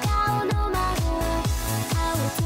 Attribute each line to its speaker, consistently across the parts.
Speaker 1: 顔の魔法青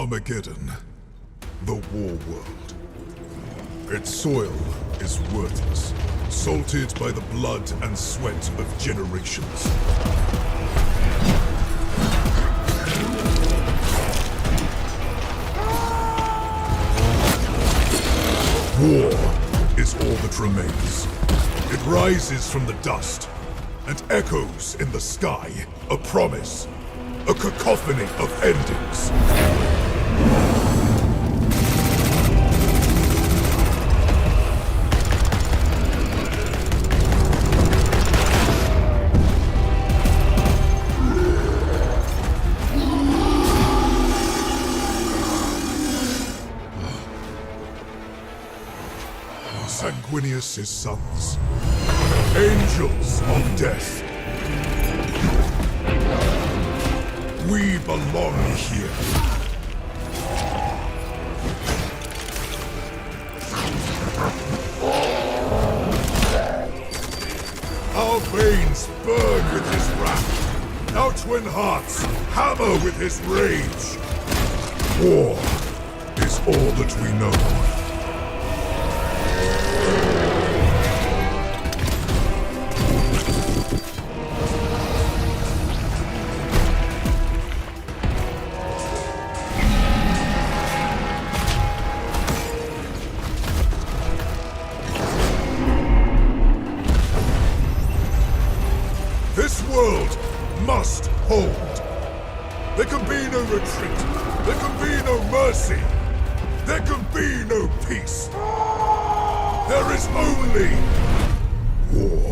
Speaker 1: Armageddon, the war world. Its soil is worthless, salted by the blood and sweat of generations. War is all that remains. It rises from the dust and echoes in the sky, a promise, a cacophony of endings. Sanguinius' sons, angels of death. We belong here. Our veins burn with his wrath. Our twin hearts hammer with his rage. War is all that we know. This world must hold. There can be no retreat. There can be no mercy. There can be no peace. There is only war.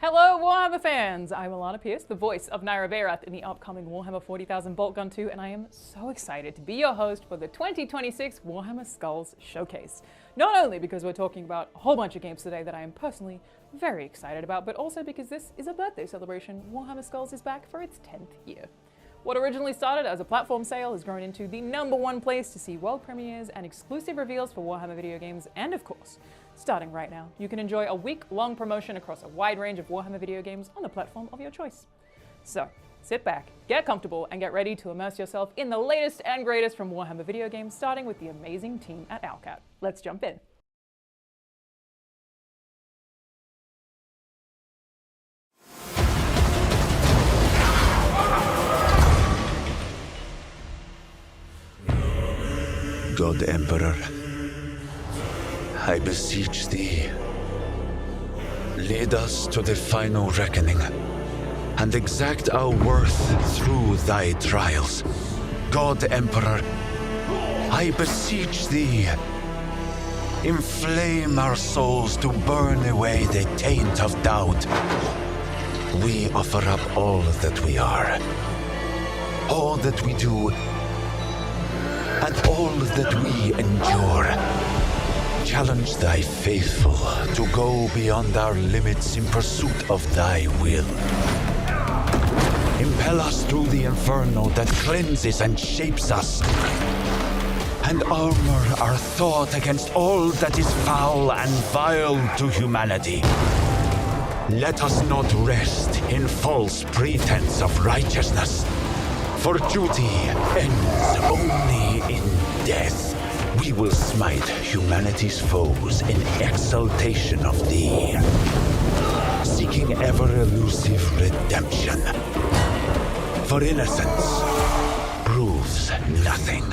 Speaker 2: Hello Warhammer fans! I'm Alana Pierce, the voice of Naira Bayrath in the upcoming Warhammer 40,000 Boltgun 2, and I am so excited to be your host for the 2026 Warhammer Skulls Showcase. Not only because we're talking about a whole bunch of games today that I am personally very excited about, but also because this is a birthday celebration. Warhammer Skulls is back for its 10th year. What originally started as a platform sale has grown into the #1 place to see world premieres and exclusive reveals for Warhammer video games, and of course, starting right now, you can enjoy a week-long promotion across a wide range of Warhammer video games on the platform of your choice. So, sit back, get comfortable, and get ready to immerse yourself in the latest and greatest from Warhammer video games, starting with the amazing team at Owlcat. Let's jump in.
Speaker 3: God Emperor, I beseech thee, lead us to the final reckoning, and exact our worth through thy trials. God Emperor, I beseech thee, inflame our souls to burn away the taint of doubt. We offer up all that we are, all that we do, and all that we endure. challenge thy faithful to go beyond our limits in pursuit of thy will. Impel us through the inferno that cleanses and shapes us, and armor our thought against all that is foul and vile to humanity. Let us not rest in false pretense of righteousness, for duty ends only in death. We will smite humanity's foes in exaltation of thee, seeking ever-elusive redemption. For innocence proves nothing.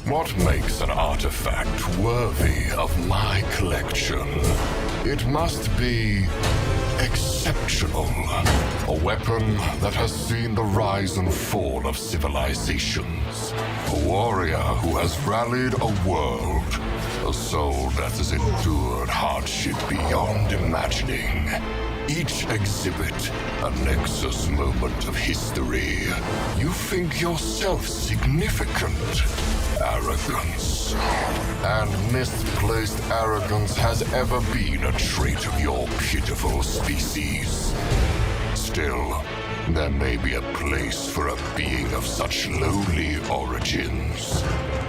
Speaker 1: What makes an artifact worthy of my collection? It must be exceptional. A weapon that has seen the rise and fall of civilizations. A warrior who has rallied a world. A soul that has endured hardship beyond imagining. Each exhibit a nexus moment of history. You think yourself significant. Arrogance. And misplaced arrogance has ever been a trait of your pitiful species. Still, there may be a place for a being of such lowly origins,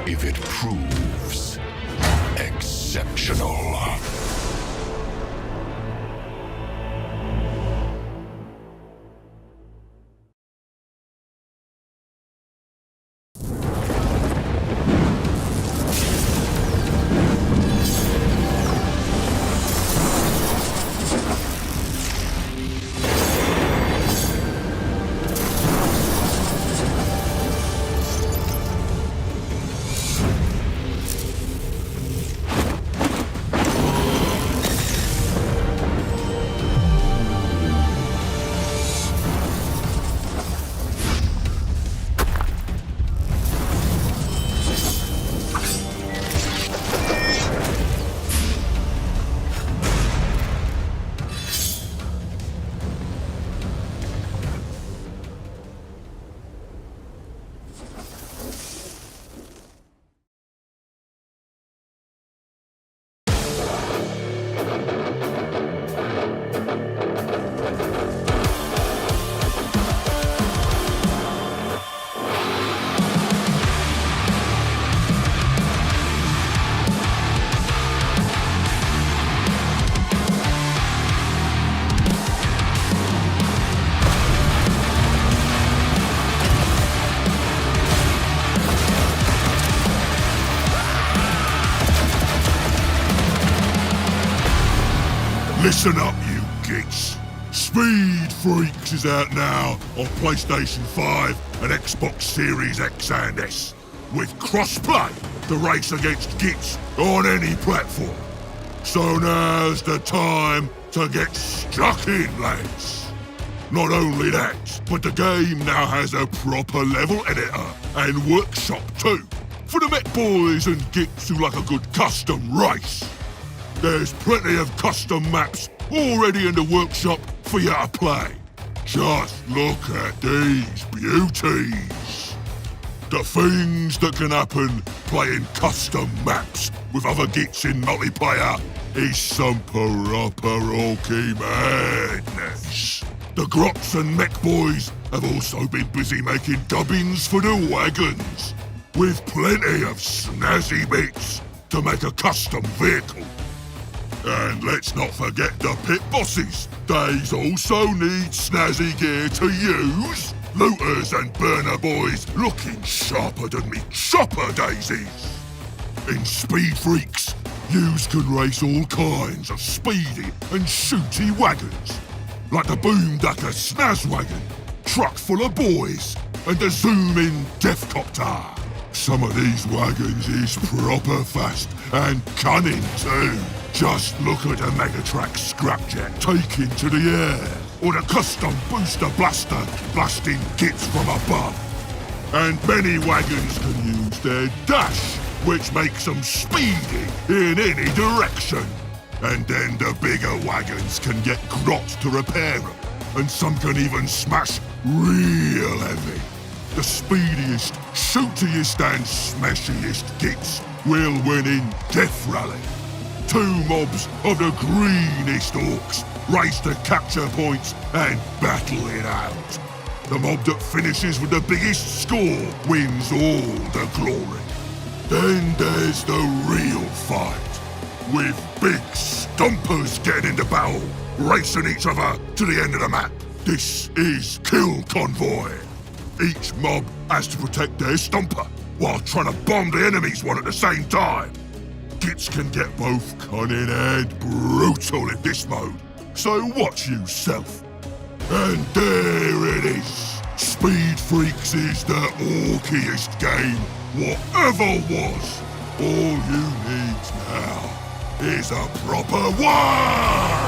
Speaker 1: if it proves exceptional. Listen up, you geeks. Speed Freaks is out now on PlayStation 5 and Xbox Series X and S, with crossplay to race against geeks on any platform. So now's the time to get stuck in, lads. Not only that, but the game now has a proper level editor and workshop too, for the mech boys and geeks who like a good custom race. There's plenty of custom maps already in the workshop for you to play. Just look at these beauties. The things that can happen playing custom maps with other geeks in multiplayer is some proper orky madness. The Grots and Mech Boys have also been busy making gubbins for the wagons, with plenty of snazzy bits to make a custom vehicle. And let's not forget the pit bosses. They also need snazzy gear to use. Looters and burner boys looking sharper than me chopper daisies. In Speed Freaks, yous can race all kinds of speedy and shooty wagons. like the Boomducker Snazwagon, truck full of boys, and the zoom-in Deathcopter. Some of these wagons is proper fast and cunning too. Just look at the Megatrack scrapjet taking to the air, or the custom booster blaster blasting kits from above. And many wagons can use their dash, which makes them speedy in any direction. And then the bigger wagons can get grot to repair them, and some can even smash real heavy. The speediest, shootiest and smashiest kits will win in Death Rally. 2 mobs of the greenest orcs race to capture points and battle it out. The mob that finishes with the biggest score wins all the glory. Then there's the real fight, with big stompers getting into battle, racing each other to the end of the map. This is Kill Convoy. Each mob has to protect their stomper, while trying to bomb the enemy's one at the same time. Kits can get both cunning and brutal in this mode, so watch yourself. And there it is. Speed Freaks is the orkiest game whatever was. All you need now is a proper war!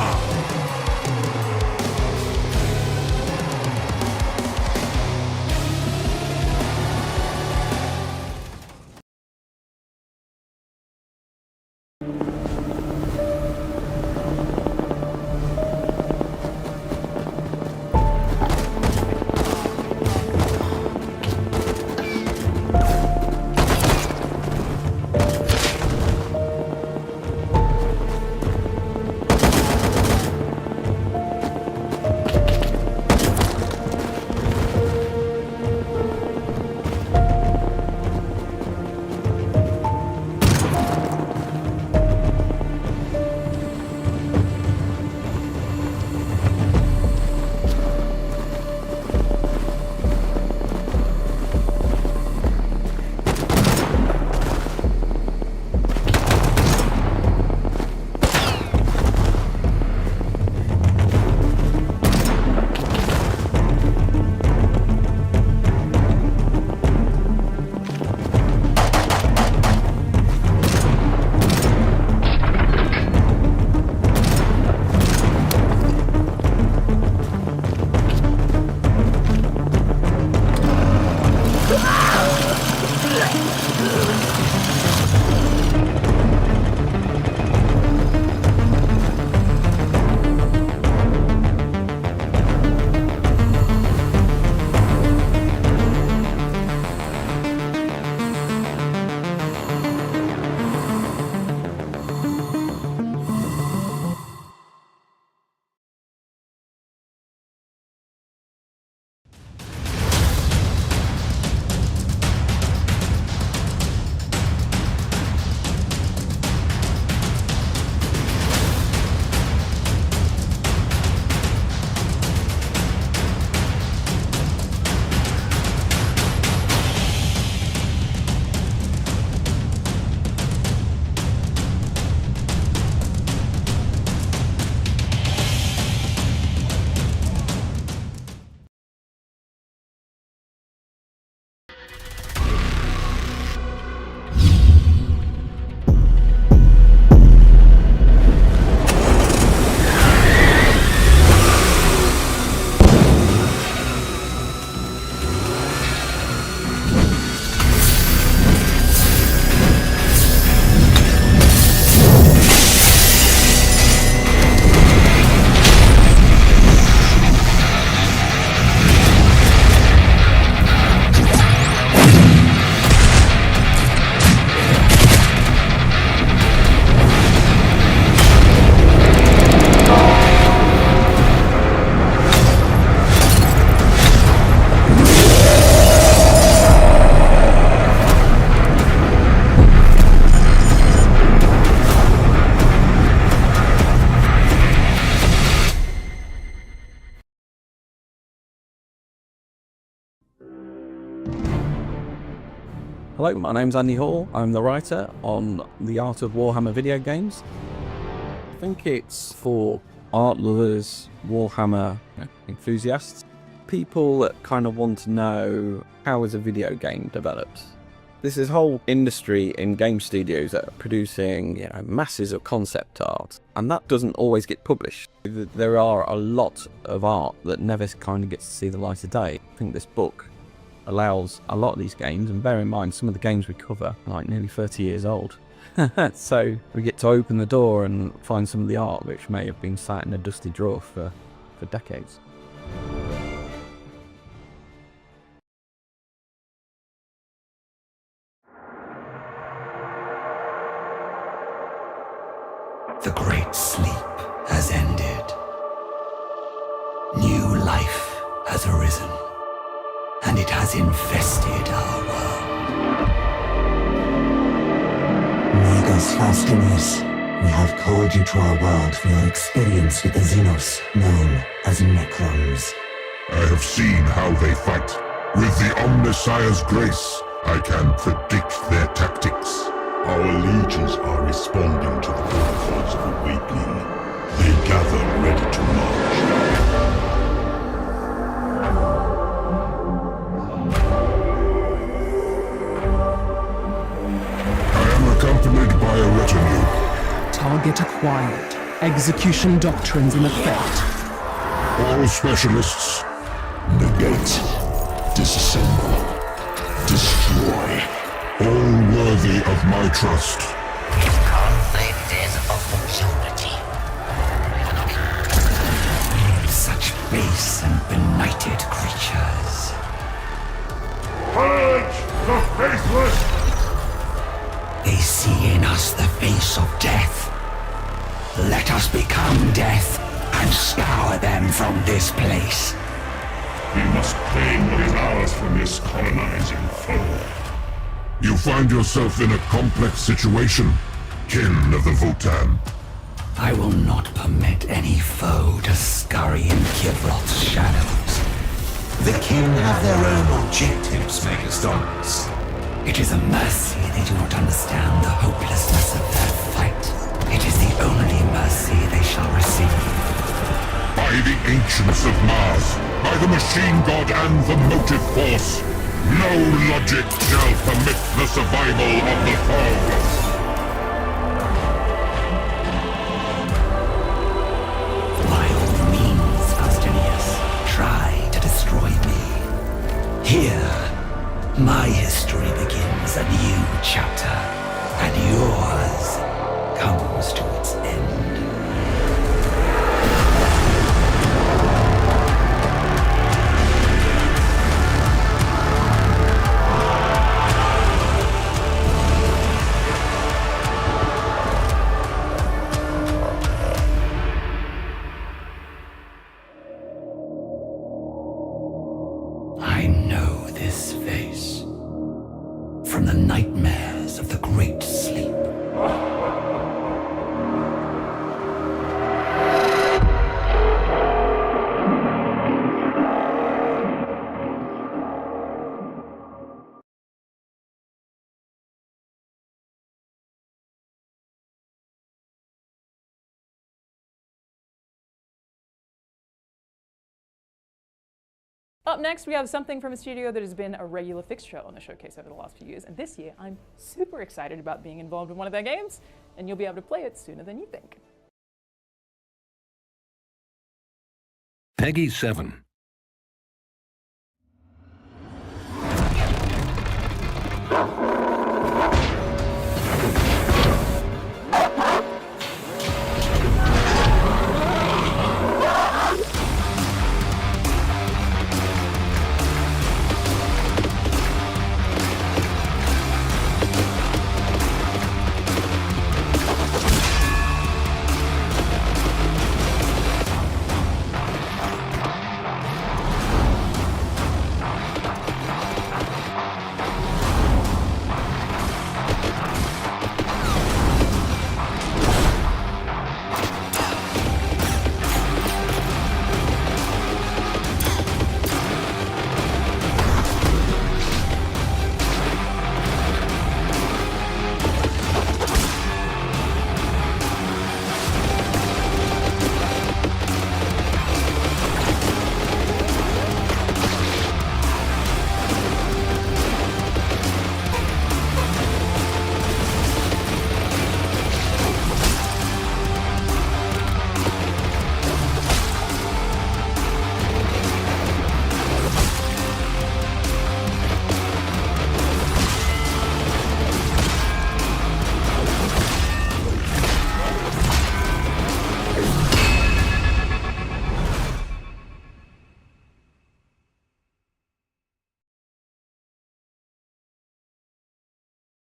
Speaker 4: Hello, my name's Andy Hall. I'm the writer on the Art of Warhammer video games. I think it's for art lovers, Warhammer enthusiasts, people that kind of want to know how is a video game developed. There's this whole industry in game studios that are producing, masses of concept art, and that doesn't always get published. There are a lot of art that never kind of gets to see the light of day. I think this book allows a lot of these games, and bear in mind some of the games we cover are like nearly 30 years old. So we get to open the door and find some of the art which may have been sat in a dusty drawer for decades.
Speaker 5: The great sleep has ended. New life has arisen, and it has infested our world.
Speaker 6: Magos Faustinus, we have called you to our world for your experience with the Xenos, known as Necrons.
Speaker 1: I have seen how they fight. With the Omnissiah's grace, I can predict their tactics. Our legions are responding to the protocols of awakening. They gather ready to march. I am accompanied by a retinue.
Speaker 7: Target acquired. Execution doctrines in effect.
Speaker 1: All specialists, negate, disassemble, destroy. All worthy of my trust.
Speaker 5: Conflict is opportunity. Such base and benighted creatures.
Speaker 1: Purge the faithless!
Speaker 5: They see in us the face of death. Let us become death and scour them from this place.
Speaker 1: We must claim what is ours from this colonizing foe. You find yourself in a complex situation, kin of the Votan.
Speaker 5: I will not permit any foe to scurry in Kivroth's shadows.
Speaker 6: The kin have their own objectives, Megastorms.
Speaker 5: It is a mercy they do not understand the hopelessness of their fight. It is the only mercy they shall receive.
Speaker 1: By the ancients of Mars, by the machine god and the motive force, no logic shall permit the survival of the foe.
Speaker 5: By all means, Faustinius, try to destroy me. Here, my history begins a new chapter, and yours comes to its end. I know this face from the nightmares of the Great Sleep.
Speaker 2: Up next, we have something from a studio that has been a regular fixture on the showcase over the last few years, and this year I'm super excited about being involved in one of their games, and you'll be able to play it sooner than you think.
Speaker 8: Peggy 7.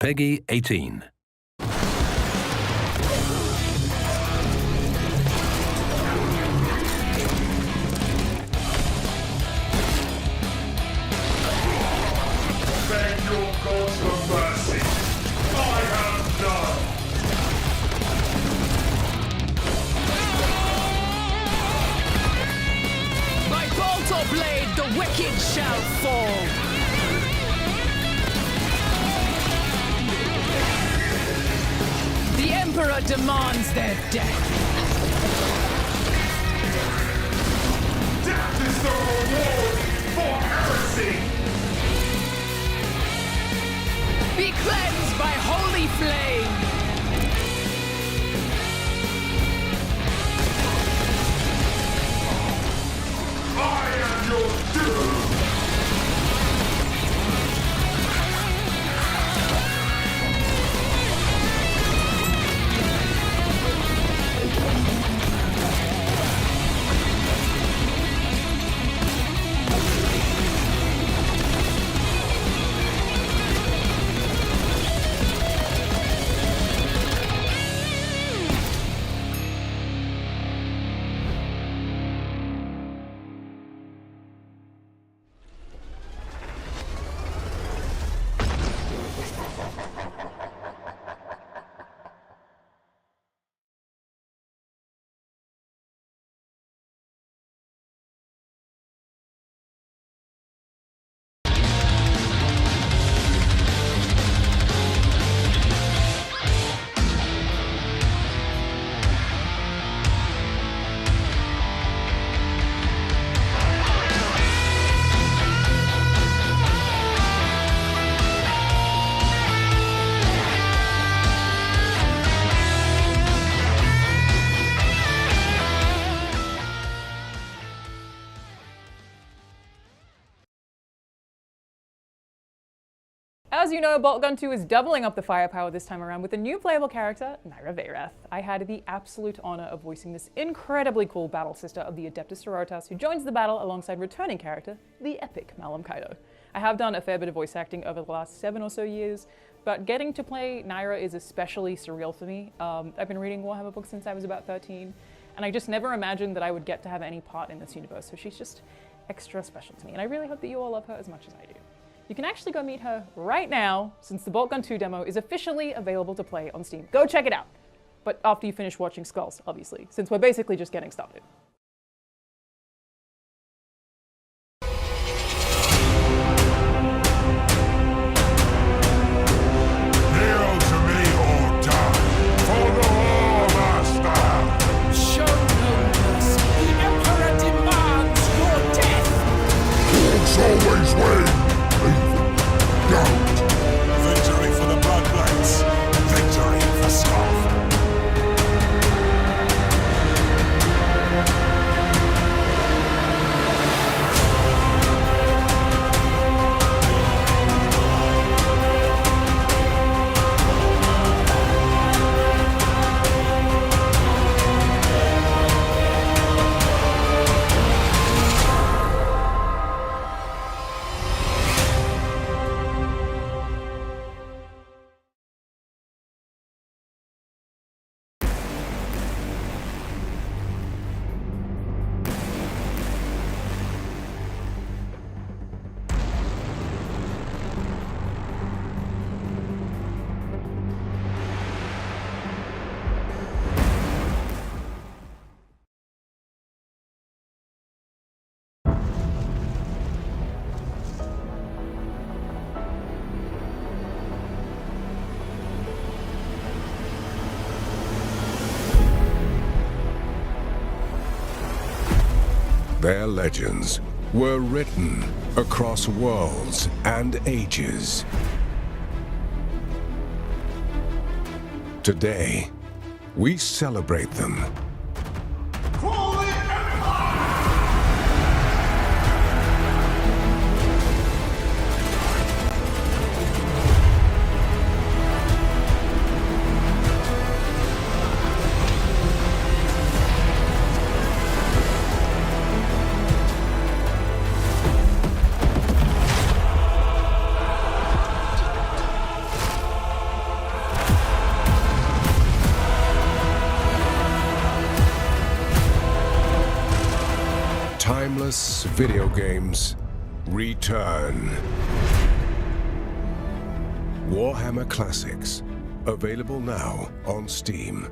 Speaker 8: Peggy 18.
Speaker 1: Thank your gods for mercy. I have none.
Speaker 9: By bolt or blade, the wicked shall fall. The Emperor demands their death.
Speaker 1: Death is the reward for heresy.
Speaker 9: Be cleansed by holy flame.
Speaker 1: I am your doom.
Speaker 2: As you know, Boltgun 2 is doubling up the firepower this time around with a new playable character, Naira Veyrath. I had the absolute honor of voicing this incredibly cool battle sister of the Adeptus Sororitas who joins the battle alongside returning character, the epic Malum Kaido. I have done a fair bit of voice acting over the last 7 or so years, but getting to play Naira is especially surreal for me. I've been reading Warhammer books since I was about 13, and I just never imagined that I would get to have any part in this universe, so she's just extra special to me, and I really hope that you all love her as much as I do. You can actually go meet her right now, since the Boltgun 2 demo is officially available to play on Steam. Go check it out! But after you finish watching Skulls, obviously, since we're basically just getting started.
Speaker 1: Kneel to me or die for the War Master.
Speaker 9: Show no mercy. The Emperor demands your death.
Speaker 1: It's always win. Don't. Victory for the Bloodblades. Victory for Skull. Their legends were written across worlds and ages. Today, we celebrate them. timeless video games return. Warhammer Classics, available now on Steam.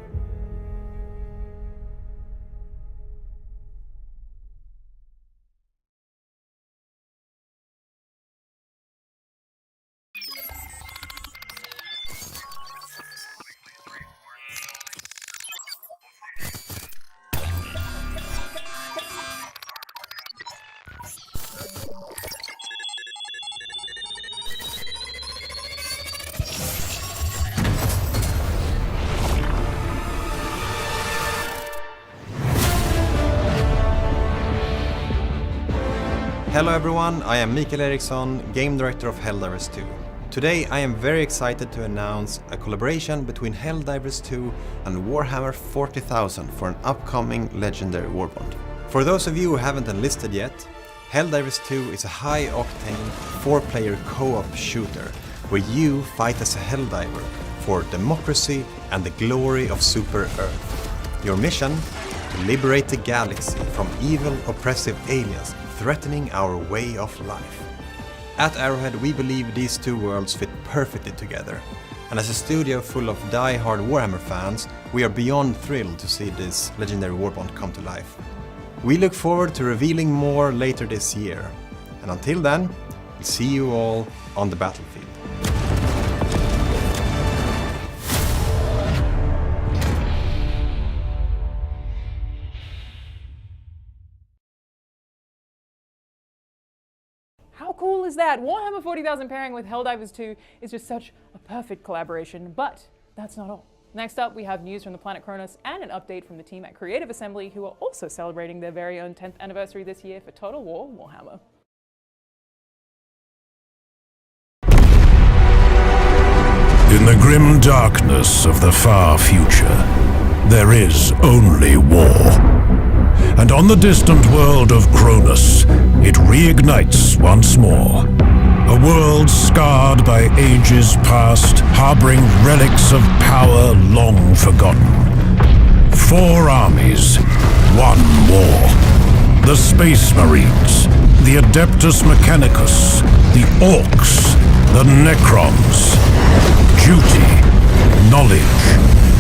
Speaker 8: Hello everyone, I am Mikael Eriksson, Game Director of Helldivers 2. Today I am very excited to announce a collaboration between Helldivers 2 and Warhammer 40,000 for an upcoming legendary warband. For those of you who haven't enlisted yet, Helldivers 2 is a high-octane 4-player co-op shooter where you fight as a Helldiver for democracy and the glory of Super Earth. Your mission? To liberate the galaxy from evil, oppressive aliens threatening our way of life. At Arrowhead we believe these two worlds fit perfectly together, and as a studio full of die-hard Warhammer fans, we are beyond thrilled to see this legendary warband come to life. We look forward to revealing more later this year, and until then, we'll see you all on the battlefield.
Speaker 2: How cool is that? Warhammer 40,000 pairing with Helldivers 2 is just such a perfect collaboration, but that's not all. Next up, we have news from the planet Kronos and an update from the team at Creative Assembly, who are also celebrating their very own 10th anniversary this year for Total War Warhammer.
Speaker 1: In the grim darkness of the far future, there is only war. And on the distant world of Kronos, it reignites once more. A world scarred by ages past, harboring relics of power long forgotten. 4 armies, 1 war. The Space Marines, the Adeptus Mechanicus, the Orcs, the Necrons. Duty, knowledge,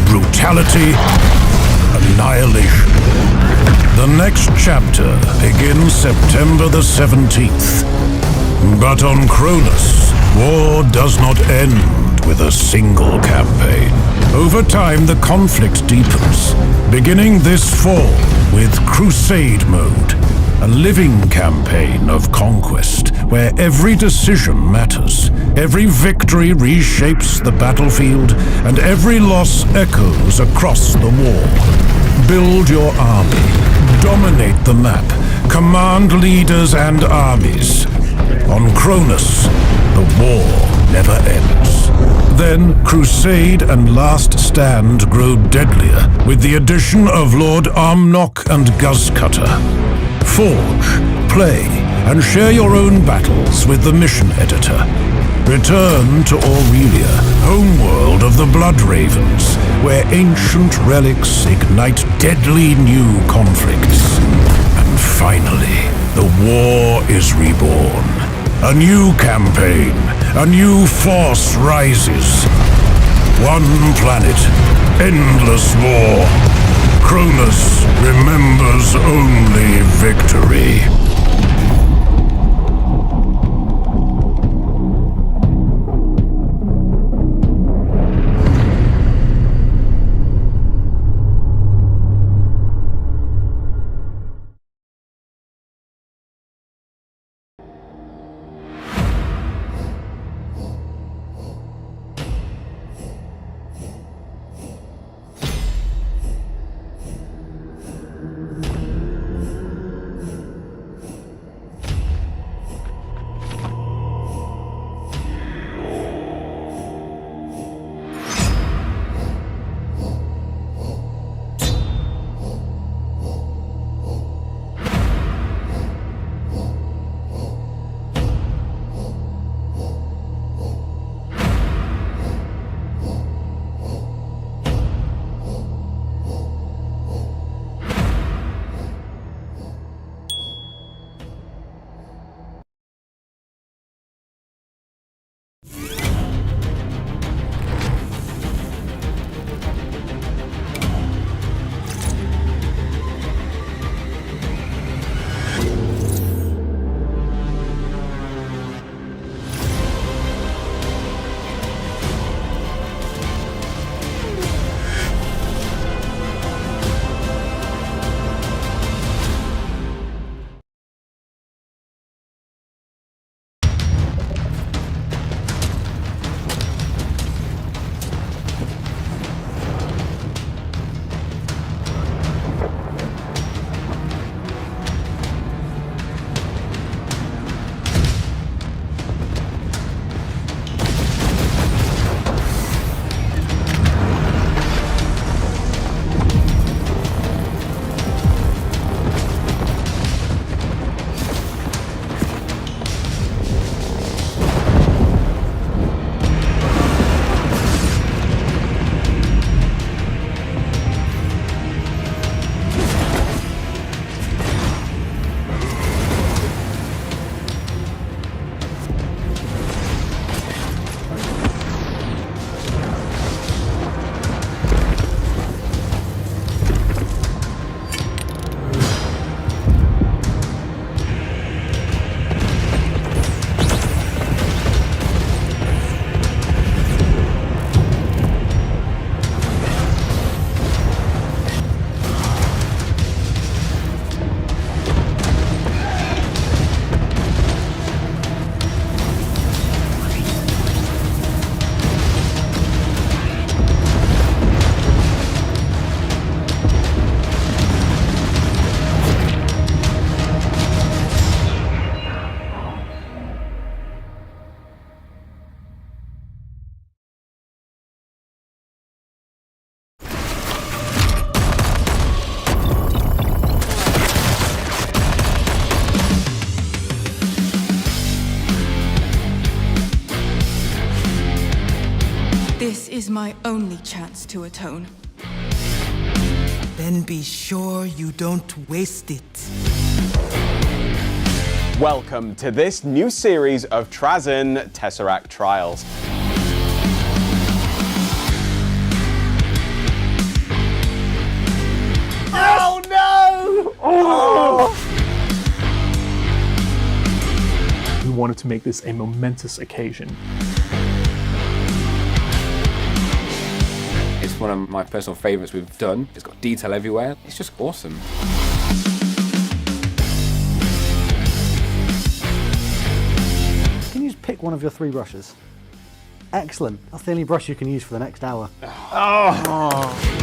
Speaker 1: brutality, annihilation. The next chapter begins September the 17th. But on Kronos, war does not end with a single campaign. Over time, the conflict deepens, beginning this fall with Crusade Mode, a living campaign of conquest where every decision matters, every victory reshapes the battlefield, and every loss echoes across the war. Build your army, dominate the map, command leaders and armies. On Kronos, the war never ends. Then Crusade and Last Stand grow deadlier with the addition of Lord Armnock and Guzcutter. Forge, play, and share your own battles with the mission editor. Return to Aurelia, homeworld of the Blood Ravens, where ancient relics ignite deadly new conflicts. And finally, the war is reborn. A new campaign, a new force rises. One planet, endless war. Kronos remembers only victory.
Speaker 10: my only chance to atone.
Speaker 11: Then be sure you don't waste it.
Speaker 12: Welcome to this new series of Trazen Tesseract Trials.
Speaker 9: Oh no! Oh!
Speaker 13: We wanted to make this a momentous occasion.
Speaker 14: It's one of my personal favourites we've done. It's got detail everywhere. It's just awesome.
Speaker 15: Can you just pick one of your 3 brushes? Excellent. That's the only brush you can use for the next hour.
Speaker 12: Oh.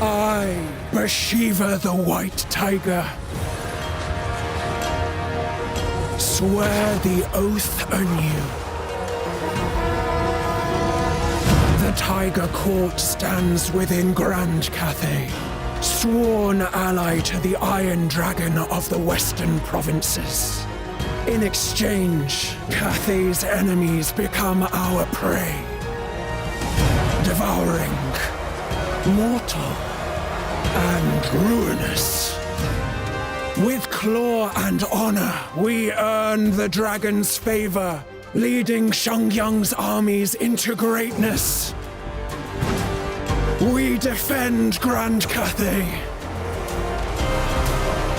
Speaker 5: I, Bashiva the White Tiger, swear the oath anew. The Tiger Court stands within Grand Cathay, sworn ally to the Iron Dragon of the Western Provinces. In exchange, Cathay's enemies become our prey, devouring, mortal, and ruinous. With claw and honor, we earn the dragon's favor, leading Shangyang's armies into greatness. We defend Grand Cathay.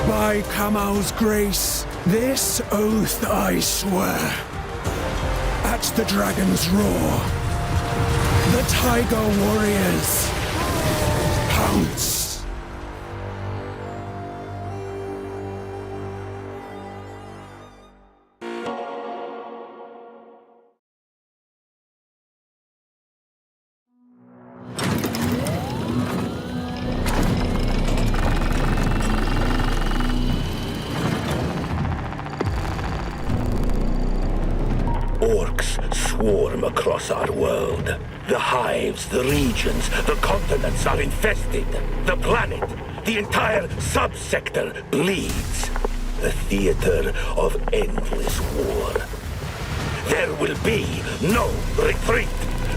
Speaker 5: By Kamau's grace, this oath I swear. At the dragon's roar, the Tiger Warriors pounce.
Speaker 16: Orcs swarm across our world. The hives, the regions, the continents are infested. The planet, the entire subsector bleeds. A theater of endless war. There will be no retreat.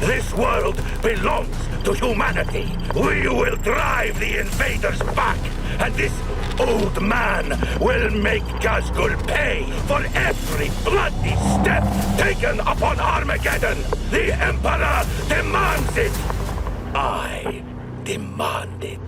Speaker 16: This world belongs to humanity. We will drive the invaders back, and this old man will make Gazgul pay for every bloody step taken upon Armageddon. The Emperor demands it. I demand it.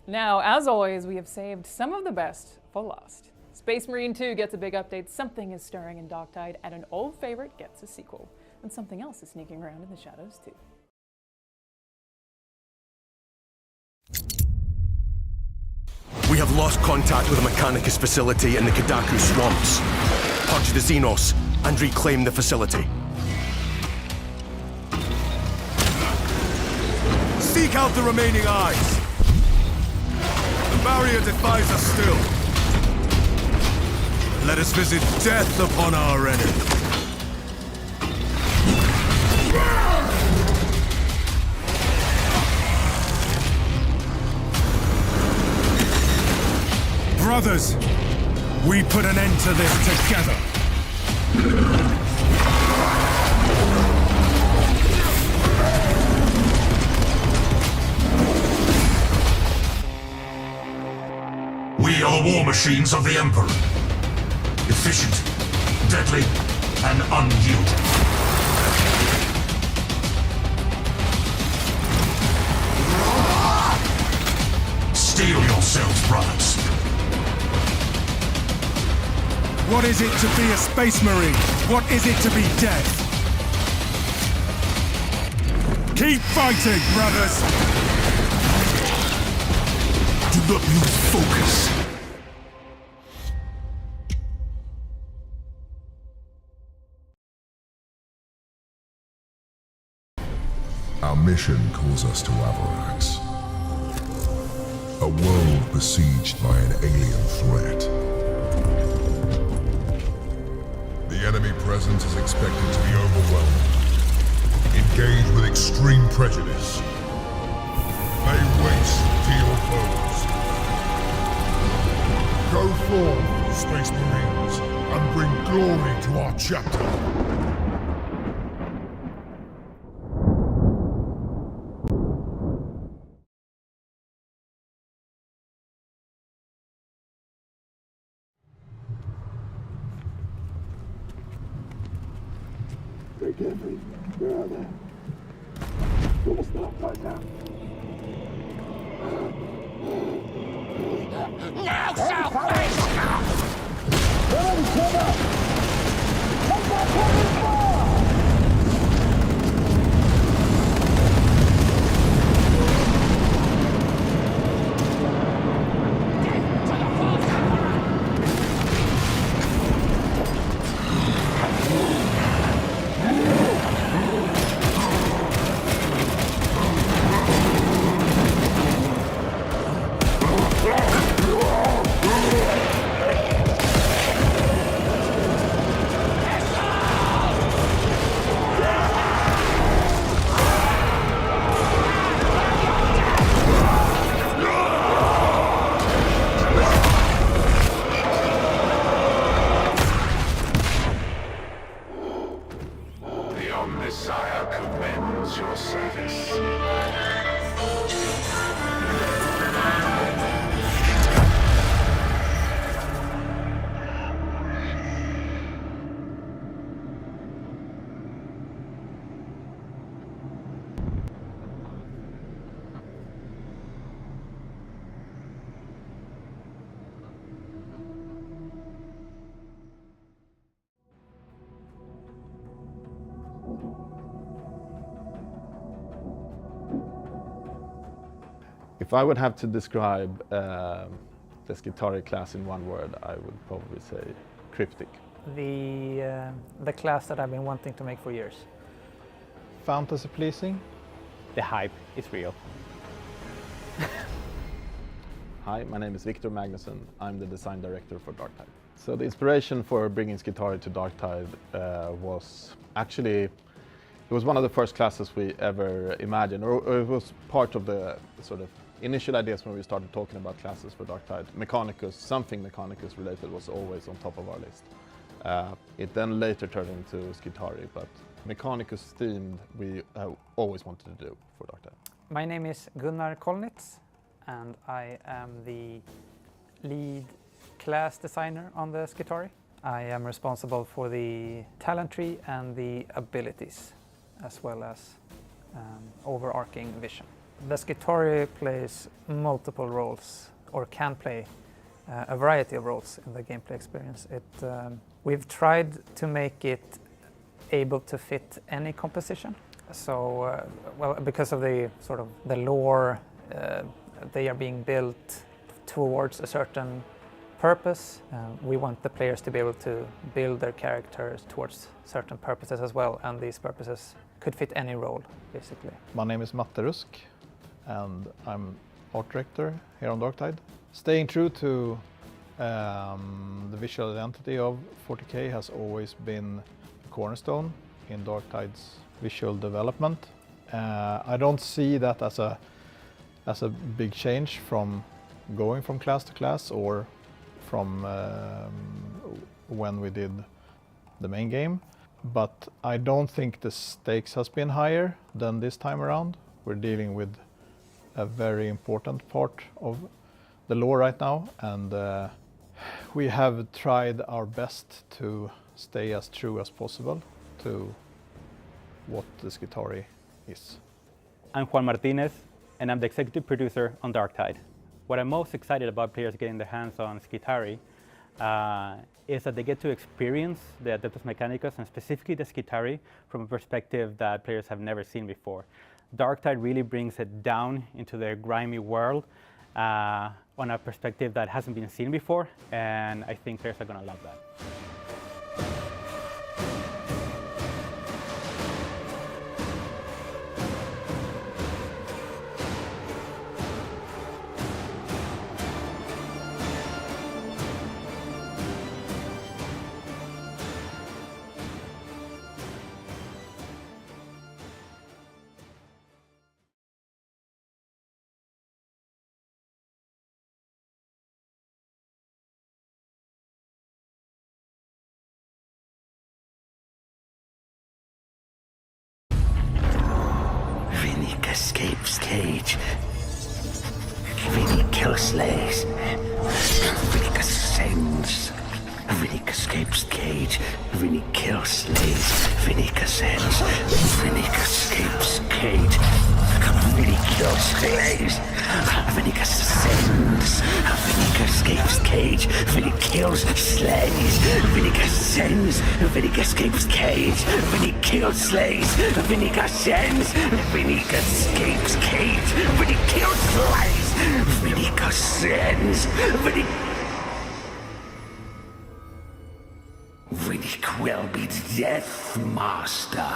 Speaker 2: Now, as always, we have saved some of the best for last. Space Marine 2 gets a big update, something is stirring in Darktide, and an old favorite gets a sequel. And something else is sneaking around in the shadows too.
Speaker 17: We have lost contact with the Mechanicus facility in the Kadaku swamps. Purge the Xenos and reclaim the facility.
Speaker 1: Seek out the remaining eyes. The barrier defies us still. Let us visit death upon our enemy. Brothers, we put an end to this together.
Speaker 18: We are war machines of the Emperor. Efficient, deadly, and unyielding. Steel yourselves, brothers.
Speaker 1: What is it to be a Space Marine? What is it to be dead? Keep fighting, brothers!
Speaker 18: Do not lose focus.
Speaker 1: Our mission calls us to Avarax. A world besieged by an alien threat. The enemy presence is expected to be overwhelming. Engage with extreme prejudice. Lay waste to your foes. Go forth, Space Marines, and bring glory to our chapter.
Speaker 18: Forgive me, brother. Don't stop right now. Now, Southwest! Everybody shut up! Take that fucking
Speaker 19: If I would have to describe the Skitarii class in one word, I would probably say cryptic.
Speaker 20: The class that I've been wanting to make for years.
Speaker 19: Fantasy pleasing.
Speaker 21: The hype is real.
Speaker 19: Hi, my name is Victor Magnusson. I'm the design director for Darktide. So the inspiration for bringing Skitarii to Darktide was actually, it was one of the first classes we ever imagined, or it was part of the sort of initial ideas when we started talking about classes for Darktide. Mechanicus, something Mechanicus related was always on top of our list. It then later turned into Skitarii, but Mechanicus themed we always wanted to do for Darktide.
Speaker 20: My name is Gunnar Kolnitz, and I am the lead class designer on the Skitarii. I am responsible for the talent tree and the abilities, as well as overarching vision. The Skitarii plays multiple roles, or can play a variety of roles in the gameplay experience. We've tried to make it able to fit any composition. So, well, because of the sort of the lore, they are being built towards a certain purpose. We want the players to be able to build their characters towards certain purposes as well, and these purposes could fit any role, basically.
Speaker 19: My name is Matte Rusk, and I'm art director here on Darktide. Staying true to the visual identity of 40K has always been a cornerstone in Darktide's visual development. I don't see that as a big change from going from class to class or from when we did the main game, but I don't think the stakes has been higher than this time around. We're dealing with a very important part of the lore right now, and we have tried our best to stay as true as possible to what the Skitarii is.
Speaker 21: I'm Juan Martinez, and I'm the executive producer on Darktide. What I'm most excited about players getting their hands on Skitarii is that they get to experience the Adeptus Mechanicus, and specifically the Skitarii, from a perspective that players have never seen before. Darktide really brings it down into their grimy world on a perspective that hasn't been seen before, and I think players are going to love that.
Speaker 16: Escapes cage. Vinny Killslays. Vinny ascends. Vinny escapes cage. Vinny Killslays. Vinny ascends. Vinny escapes cage. Vinny Killslays. Vinny ascends. Vinny escapes cage. Vinny kills slays. Vinny ascends. Vinny escapes cage. Vinny kills slays. Vinny ascends. Vinny escapes cage. Vinny kills slays. Vinny ascends. Vinny will be Death Master.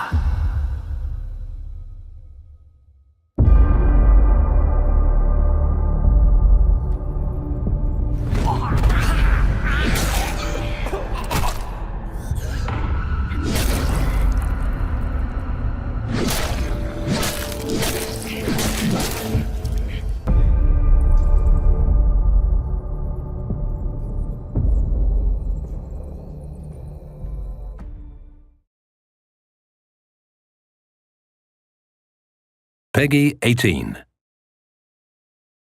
Speaker 3: Peggy 18.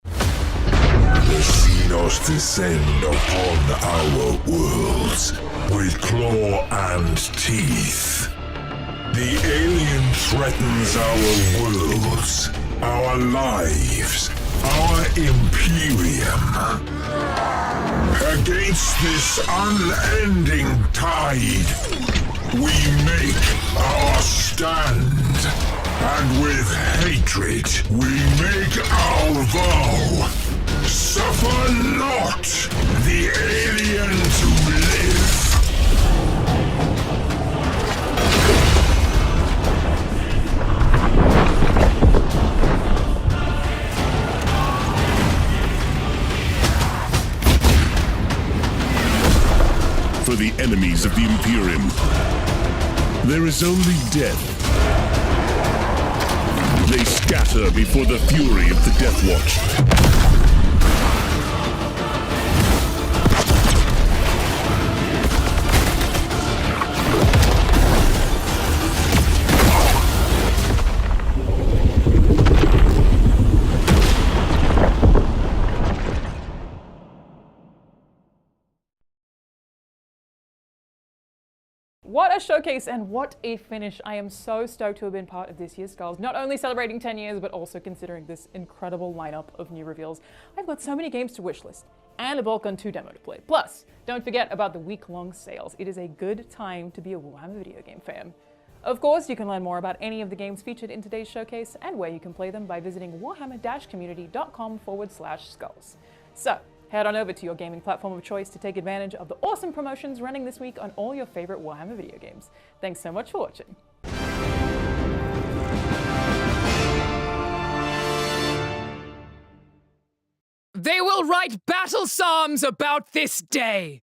Speaker 1: The Xenos descend upon our worlds with claw and teeth. The alien threatens our worlds, our lives, our Imperium. Against this unending tide, we make our stand. And with hatred, we make our vow. Suffer not the alien to live.
Speaker 3: For the enemies of the Imperium, there is only death. They scatter before the fury of the Death Watch.
Speaker 2: What a showcase and what a finish. I am so stoked to have been part of this year's Skulls, not only celebrating 10 years, but also considering this incredible lineup of new reveals. I've got so many games to wishlist and a Boltgun 2 demo to play. Plus, don't forget about the week-long sales. It is a good time to be a Warhammer video game fan. Of course, you can learn more about any of the games featured in today's showcase and where you can play them by visiting warhammer-community.com/skulls. So, head on over to your gaming platform of choice to take advantage of the awesome promotions running this week on all your favorite Warhammer video games. Thanks so much for watching.
Speaker 9: They will write battle psalms about this day.